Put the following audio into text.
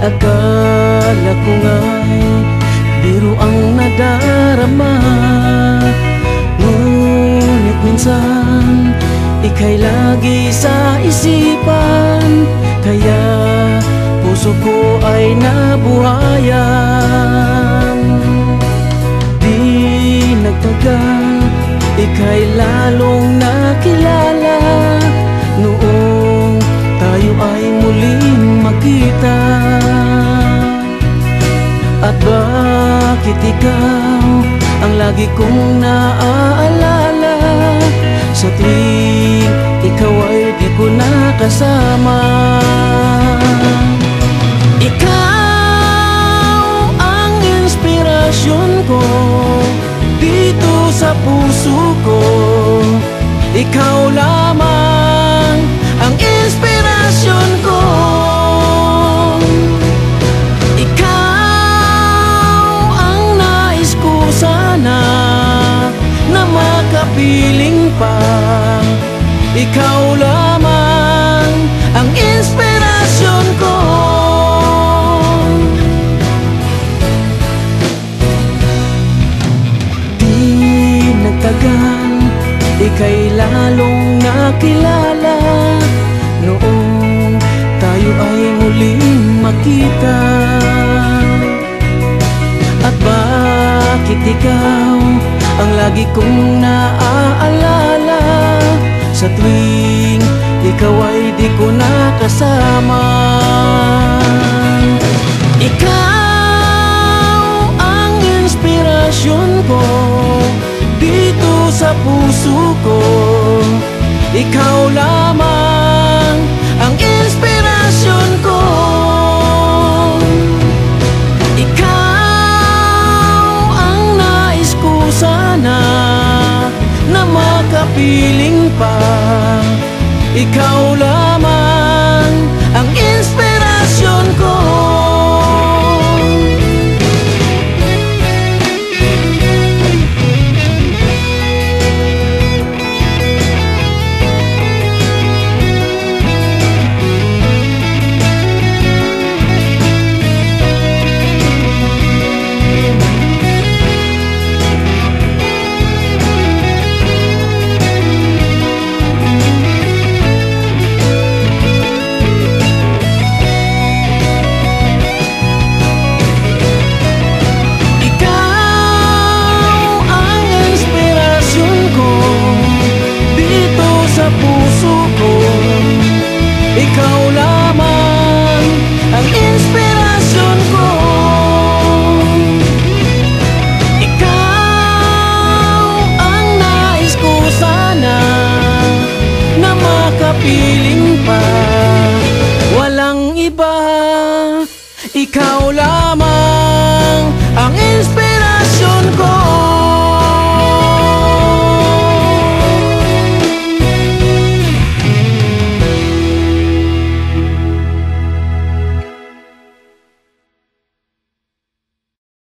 Akala ko nga'y biro ang nadarama, ngunit minsan ika'y lagi sa isipan, kaya puso ko ay nabuhayan. Di nagtagal, ika'y lalong nakilala, noong tayo ay muling magkita. At bakit ikaw ang lagi kong naaalala, sa tuwing ikaw ay di ko nakasama. Ikaw ang inspirasyon ko dito sa puso ko. Ikaw lamang ang inspirasyon ko. Ikaw ang nais ko sana na makapiling pa. Ikaw lamang ang inspirasyon ko. Di nagtagal, ika'y lalong nakilala, noong tayo ay muling magkita. At bakit ikaw ang lagi kong naaalala, sa tuwing ikaw ay di ko nakasama. Ikaw ang inspirasyon ko dito sa puso ko. Ikaw lamang ang inspirasyon ko. Ikaw ang nais ko sana na makapiling pa. Ikaw lamang ang inspirasyon ko. Ikaw lamang ang inspirasyon ko. Ikaw ang nais ko sana na makapiling pa. Walang iba, ikaw lamang.